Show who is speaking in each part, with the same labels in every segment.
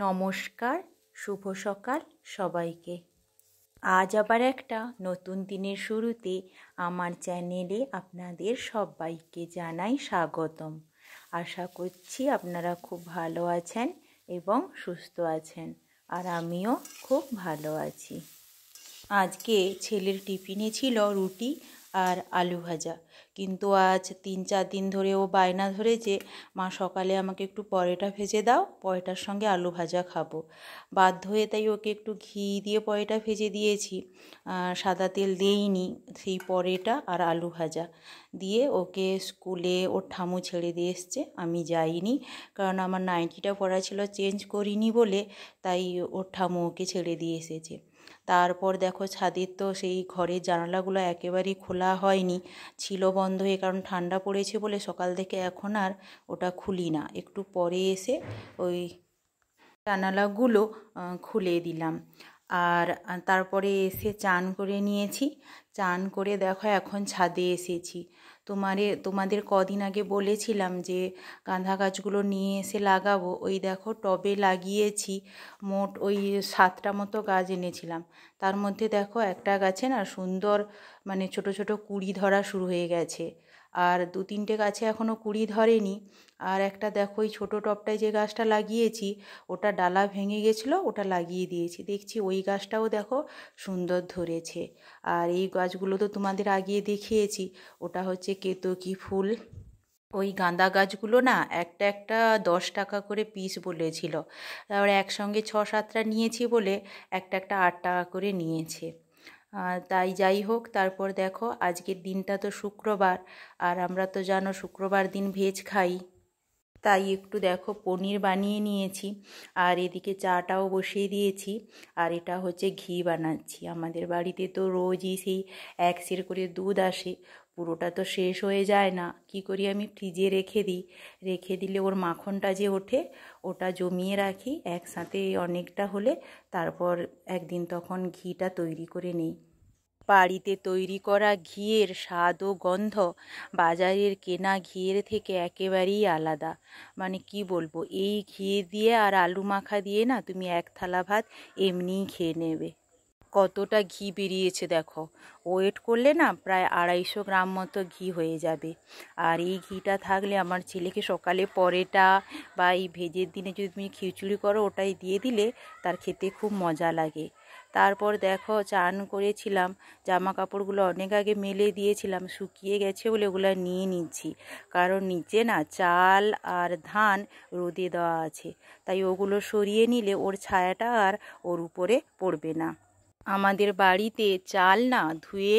Speaker 1: নমস্কার, শুভ সকাল সবাইকে। আজ আবার একটা নতুন দিনের শুরুতে আমার চ্যানেলে আপনাদের সবাইকে জানাই স্বাগতম। আশা করছি আপনারা খুব ভালো আছেন এবং সুস্থ আছেন, আর আমিও খুব ভালো আছি। আজকে ছেলের টিফিনে ছিল রুটি আর আলু ভাজা, কিন্তু আজ 3-4 দিন ধরে ও বায়না ধরেছে, মা সকালে আমাকে একটু পরোটা ভেজে দাও, পরোটার সঙ্গে আলু ভাজা খাবো। বাধ্য হয়ে তাই ওকে একটু ঘি দিয়ে পরোটা ভেজে দিয়েছি, সাদা তেল দেইনি। সেই পরোটা আর আলু ভাজা দিয়ে ওকে স্কুলে ওর ঠামু ছেড়ে দিয়ে এসছে, আমি যাইনি, কারণ আমার নাইটিটা পরা ছিল, চেঞ্জ করিনি বলে, তাই ওর ঠামু ওকে ছেড়ে দিয়ে এসেছে। তারপর দেখো ছাদের তো সেই ঘরের জানালাগুলো একেবারেই খোলা হয়নি, ছিল বন্ধ হয়ে, কারণ ঠান্ডা পড়েছে বলে সকাল থেকে এখন আর ওটা খুলি না, একটু পরে এসে ওই জানালাগুলো খুলে দিলাম। আর তারপরে এসে চান করে নিয়েছি, চান করে দেখো এখন ছাদে এসেছি। তোমাদের কদিন আগে বলেছিলাম যে গাঁদা গাছগুলো নিয়ে এসে লাগাবো, ওই দেখো টবে লাগিয়েছি। মোট ওই 7টা মতো গাছ এনেছিলাম, তার মধ্যে দেখো একটা গাছে না সুন্দর মানে ছোট ছোট কুঁড়ি ধরা শুরু হয়ে গেছে, আর 2-3টে গাছে এখনও কুঁড়ি ধরেনি। আর একটা দেখো ওই ছোটো টবটায় যে গাছটা লাগিয়েছি, ওটা ডালা ভেঙে গেছিলো, ওটা লাগিয়ে দিয়েছি, দেখছি ওই গাছটাও দেখো সুন্দর ধরেছে। আর এই গাছগুলো তো তোমাদের আগে দেখিয়েছি, ওটা হচ্ছে কেতকী ফুল। ওই গাঁদা গাছগুলো না একটা একটা 10 টাকা করে পিস বলেছিল, তারপরে একসঙ্গে 6-7টা নিয়েছি বলে একটা একটা 8 টাকা করে নিয়েছে। তাই যাই হোক, তারপর দেখো আজকের দিনটা তো শুক্রবার, আর আমরা তো জানো শুক্রবার দিন ভেজ খাই, তাই একটু দেখো পনির বানিয়ে নিয়েছি, আর এদিকে চাটাও বসিয়ে দিয়েছি। আর এটা হচ্ছে ঘি বানাচ্ছি। আমাদের বাড়িতে তো রোজই সেই 1 সের করে দুধ আসে, পুরোটা তো শেষ হয়ে যায় না, কি করি আমি ফ্রিজে রেখে দিলে ওর মাখনটা যে ওঠে, ওটা জমিয়ে রাখি একসাথে, অনেকটা হলে তারপর একদিন তখন ঘিটা তৈরি করে নিই। বাড়িতে তৈরি করা ঘিয়ের স্বাদ ও গন্ধ বাজারের কেনা ঘিয়ের থেকে একেবারেই আলাদা। মানে কি বলবো, এই ঘি দিয়ে আর আলু মাখা দিয়ে না তুমি 1 থালা ভাত এমনিই খেয়ে নেবে। কতটা ঘি বেরিয়েছে দেখো, ওয়েট করলে না প্রায় 250 গ্রাম মতো ঘি হয়ে যাবে। আর এই ঘিটা থাকলে আমার ছেলেকে সকালে পরোটা বা এই ভেজের দিনে যদি তুমি খিচুড়ি করো, ওটাই দিয়ে দিলে তার খেতে খুব মজা লাগে। তারপর দেখো চান করেছিলাম, জামা কাপড়গুলো অনেক আগে মেলে দিয়েছিলাম, শুকিয়ে গেছে বলে ওগুলো নিয়ে নিচ্ছি, কারণ নিচে না চাল আর ধান রোদে দেওয়া আছে, তাই ওগুলো সরিয়ে নিলে ওর ছায়াটা আর ওর উপরে পড়বে না। আমাদের বাড়িতে চাল না ধুয়ে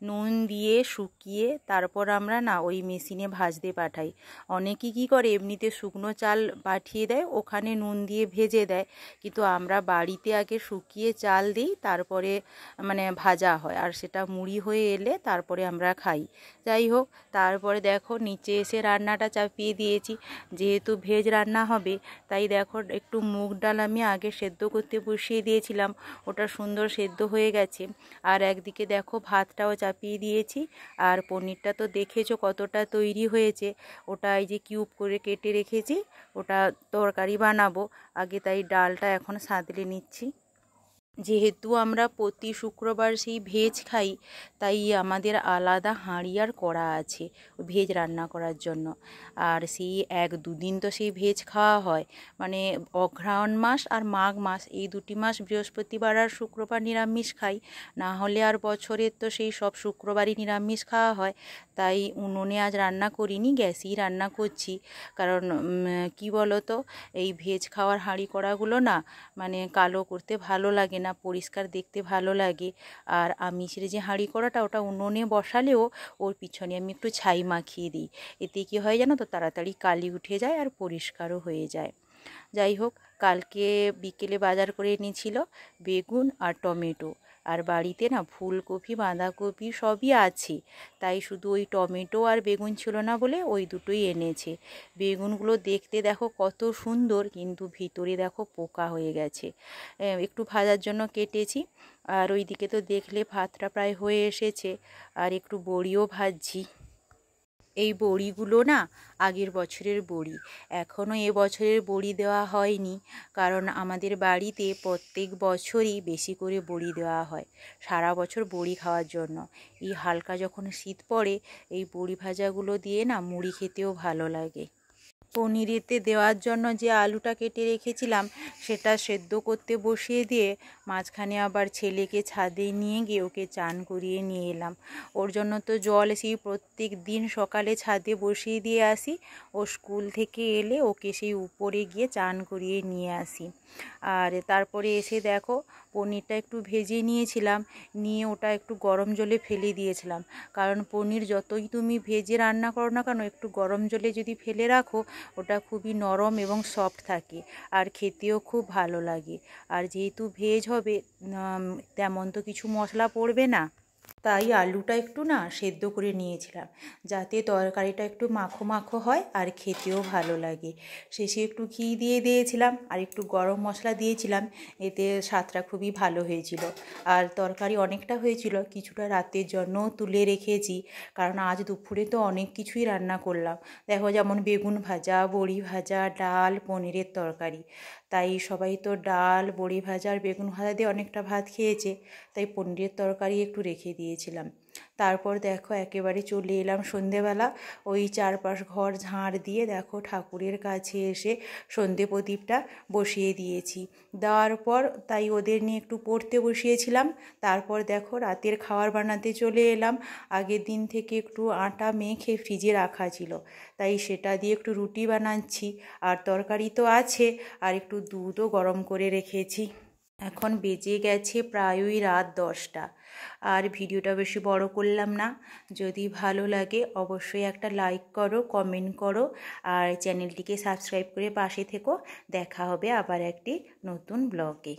Speaker 1: নুন দিয়ে শুকিয়ে তারপর আমরা না ওই মেশিনে ভাজতে পাঠাই। অনেকে কী করে এমনিতে শুকনো চাল পাঠিয়ে দেয়, ওখানে নুন দিয়ে ভেজে দেয়, কিন্তু আমরা বাড়িতে আগে শুকিয়ে চাল দিই, তারপরে মানে ভাজা হয়, আর সেটা মুড়ি হয়ে এলে তারপরে আমরা খাই। যাই হোক, তারপরে দেখো নিচে এসে রান্নাটা চাপিয়ে দিয়েছি, যেহেতু ভেজ রান্না হবে, তাই দেখো একটু মুগ ডাল আমি আগে সেদ্ধ করতে বসিয়ে দিয়েছিলাম, ওটা সুন্দর সেদ্ধ হয়ে গেছে। আর একদিকে দেখো ভাতটাও চাপিয়ে দিয়েছি, আর পনিরটা তো দেখেছো কতটা তৈরি হয়েছে, ওটা এই যে কিউব করে কেটে রেখেছি, ওটা তরকারি বানাবো আগে, তাই ডালটা এখন সাঁতলে নিচ্ছি। যেহেতু আমরা প্রতি শুক্রবার সেই ভেজ খাই, তাই আমাদের আলাদা হাঁড়ি আর কড়া আছে ভেজ রান্না করার জন্য। আর সেই 1-2 দিন তো সেই ভেজ খাওয়া হয়, মানে অঘ্রাণ মাস আর মাঘ মাস, এই 2টি মাস বৃহস্পতিবার আর শুক্রবার নিরামিষ খাই, না হলে আর বছরের তো সেই সব শুক্রবারই নিরামিষ খাওয়া হয়। তাই উনুনে আজ রান্না করিনি, গ্যাসেই রান্না করছি, কারণ কি বলো তো, এই ভেজ খাওয়ার হাঁড়ি কড়াগুলো না মানে কালো করতে ভালো লাগে না, পরিষ্কার দেখতে ভালো লাগে। আর আমিষের যে হাঁড়ি কড়াটা, ওটা উনুনে বসালেও ওর পিছনে আমি একটু ছাই মাখিয়ে দিই, এতে কি হয় জানো তো, তাড়াতাড়ি কালি উঠে যায় আর পরিষ্কারও হয়ে যায়। যাই হোক, কালকে বিকেলে বাজার করে এনেছিল বেগুন আর টমেটো, আর বাড়িতে না ফুলকপি বাঁধাকপি সবই আছে, তাই শুধু ওই টমেটো আর বেগুন ছিল না বলে ওই দুটোই এনেছে। বেগুনগুলো দেখতে দেখো কত সুন্দর, কিন্তু ভিতরে দেখো পোকা হয়ে গেছে, একটু ভাজার জন্য কেটেছি। আর ওইদিকে তো দেখলে ভাতটা প্রায় হয়ে এসেছে, আর একটু বড়িও ভাজছি। এই বড়িগুলো না আগের বছরের বড়ি, এখনও এবছরের বড়ি দেওয়া হয়নি, কারণ আমাদের বাড়িতে প্রত্যেক বছরই বেশি করে বড়ি দেওয়া হয় সারা বছর বড়ি খাওয়ার জন্য। এই হালকা যখন শীত পড়ে এই বড়ি ভাজাগুলো দিয়ে না মুড়ি খেতেও ভালো লাগে। পনিরেতে দেওয়ার জন্য যে আলুটা কেটে রেখেছিলাম সেটা সেদ্ধ করতে বসিয়ে দিয়ে মাঝখানে আবার ছেলেকে ছাদে নিয়ে গিয়ে ওকে চান করিয়ে নিয়ে এলাম। ওর জন্য তো জল সেই প্রত্যেক দিন সকালে ছাদে বসিয়ে দিয়ে আসি, ও স্কুল থেকে এলে ওকে সেই উপরে গিয়ে চান করিয়ে নিয়ে আসি। আর তারপরে এসে দেখো পনিরটা একটু ভেজে নিয়েছিলাম, নিয়ে ওটা একটু গরম জলে ফেলে দিয়েছিলাম, কারণ পনির যতই তুমি ভেজে রান্না করো না কেন একটু গরম জলে যদি ফেলে রাখো ওটা খুবই নরম এবং সফট থাকে আর খেতেও খুব ভালো লাগে। আর যেহেতু ভেজ হবে তেমন তো কিছু মশলা পড়বে না, তাই আলুটা একটু না সেদ্ধ করে নিয়েছিলাম যাতে তরকারিটা একটু মাখো মাখো হয় আর খেতেও ভালো লাগে। শেষে একটু ঘি দিয়ে দিয়েছিলাম আর একটু গরম মশলা দিয়েছিলাম, এতে স্বাদটা খুবই ভালো হয়েছিল। আর তরকারি অনেকটা হয়েছিল, কিছুটা রাতের জন্যও তুলে রেখেছি, কারণ আজ দুপুরে তো অনেক কিছুই রান্না করলাম। দেখো যেমন বেগুন ভাজা, বড়ি ভাজা, ডাল, পনিরের তরকারি। তাই সবাই তো ডাল, বড়ি ভাজা আর বেগুন ভাজা দিয়ে অনেকটা ভাত খেয়েছে, তাই পনিরের তরকারি একটু রেখে দিয়েছিলাম। তারপর দেখো একেবারে চলে এলাম সন্ধেবেলা, ওই চারপাশ ঘর ঝাড় দিয়ে দেখো ঠাকুরের কাছে এসে সন্ধে প্রদীপটা বসিয়ে দিয়েছি। দেওয়ার পর তাই ওদের নিয়ে একটু পড়তে বসিয়েছিলাম। তারপর দেখো রাতের খাবার বানাতে চলে এলাম। আগের দিন থেকে একটু আটা মেখে ফ্রিজে রাখা ছিল, তাই সেটা দিয়ে একটু রুটি বানাচ্ছি। আর তরকারি তো আছে, আর একটু দুধও গরম করে রেখেছি। এখন বেজে গেছে প্রায়ই রাত 10টা। আর ভিডিওটা বেশি বড় করলাম না, যদি ভালো লাগে অবশ্যই একটা লাইক করো, কমেন্ট করো আর চ্যানেলটিকে সাবস্ক্রাইব করে পাশে থেকো। দেখা হবে আবার একটি নতুন ব্লগে।